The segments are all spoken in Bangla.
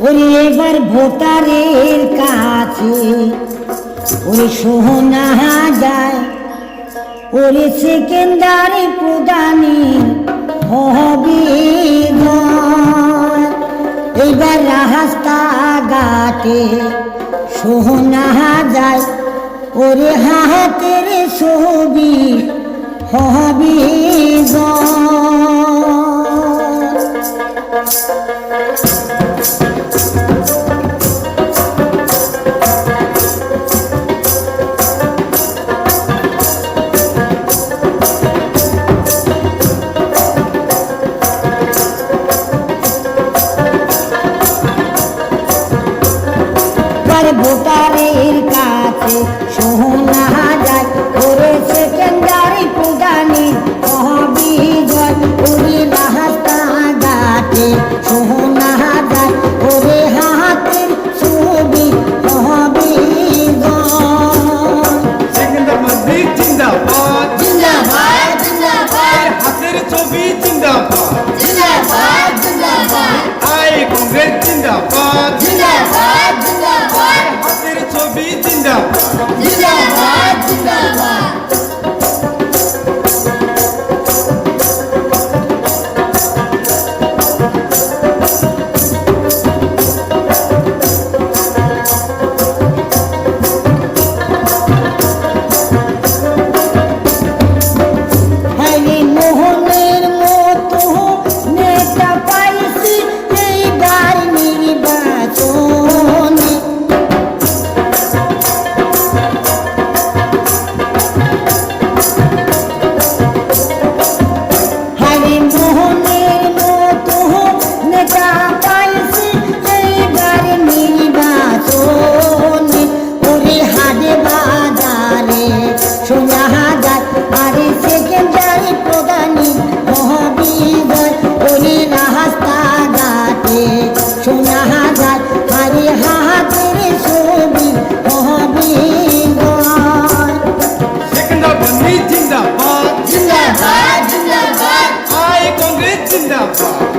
ওরে এবার ভোটারের কাছে ওরে শোনা যায়, ওরে সেকেন্ডারি প্রদানি হবে এইবার রাস্তাঘাটে শোনা যায়, ওরে হাতের ছবি হবে ভোটারের কাছে শোনা যায়, ওরে সেকেন্ডারি প্রদানি অবিজয়, ওরে রাস্তাঘাটে শোনা যায়, ওরে হাতের ছবি জিন্দাবাদ জিন্দাবাদ জিন্দাবাদ, হাতের ছবি জিন্দাবাদ জিন্দাবাদ জিন্দাবাদ, আই কংগ্রেস জিন্দাবাদ জিন্দাবাদ জিন্দাবাদ, হাতের ছবি জিন্দাবাদ জিন্দাবাদ জিন্দাবাদ।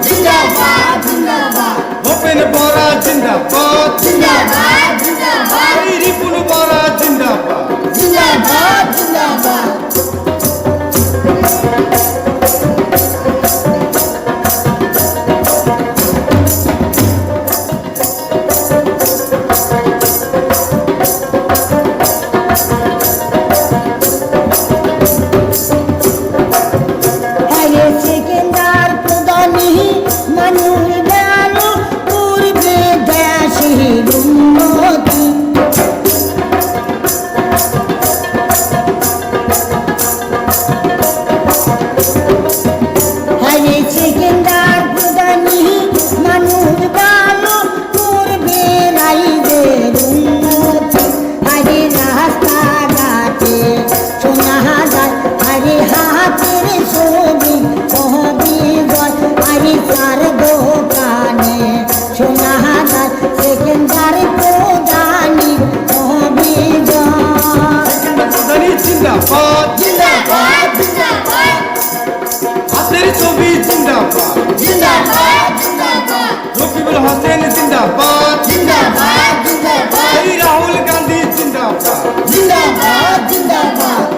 জিন্দাবাদ জিন্দাবাদ, ভূপেন বরা জিন্দাবাদ জিন্দাবাদ জিন্দাবাদ, রিপুন বরা জিন্দাবাদ জিন্দাবাদ জিন্দাবাদ। জিন্দাবাদ জিন্দাবাদ জিন্দাবাদ, হাতের ছবি জিন্দাবাদ জিন্দাবাদ জিন্দাবাদ, রকিবুল হোসেন জিন্দাবাদ জিন্দাবাদ জিন্দাবাদ, রাহুল গান্ধী জিন্দাবাদ জিন্দাবাদ জিন্দাবাদ।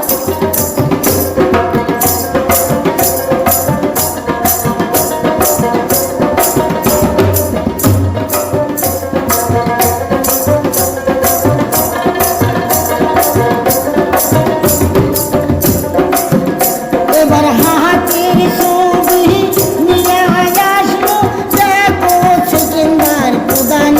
ছবি নিয়ে আসলো দেখো সেকেন্ডার প্রদান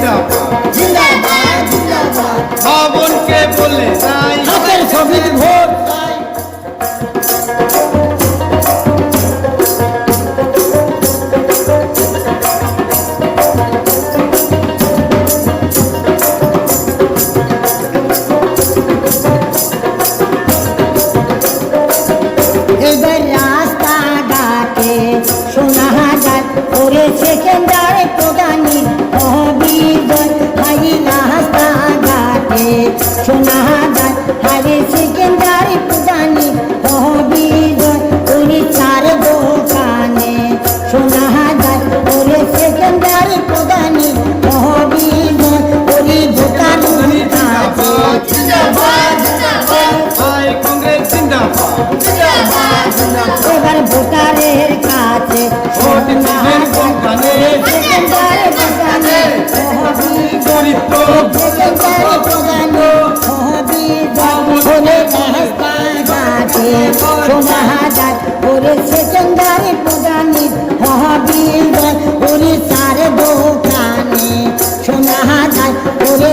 জিন্দাবাদ ভাবনকে বলে নাই হাতের ছবির ভোট চাই। এবার রাস্তাঘাটে শোনা যায় ওরে সেকেন্ডারে প্রধানী অভিযোগ হাই রাস্তাঘাটে শোনা যায় হাই সেকেন্ডারে প্রধানী অভিযোগ ওরে চার দোকানে শোনা যায় ওরে সেকেন্ডারে প্রধানী অভিযোগ ওরে দোকান ভাই কংগ্রেস জিন্দাবাদ এবার ভোটারের কাছে ভোট দিবেন কোনখানে সেকেন্ডারে প্রধানী দরিদ্র সেকেন্ডারে প্রধানী অভিযোগ ওরে রাস্তাঘাটে শোনা যায় ওরে সেকেন্ডারে প্রধানী অভিযোগ ওরে চার দোকানে শোনা যায় ওরে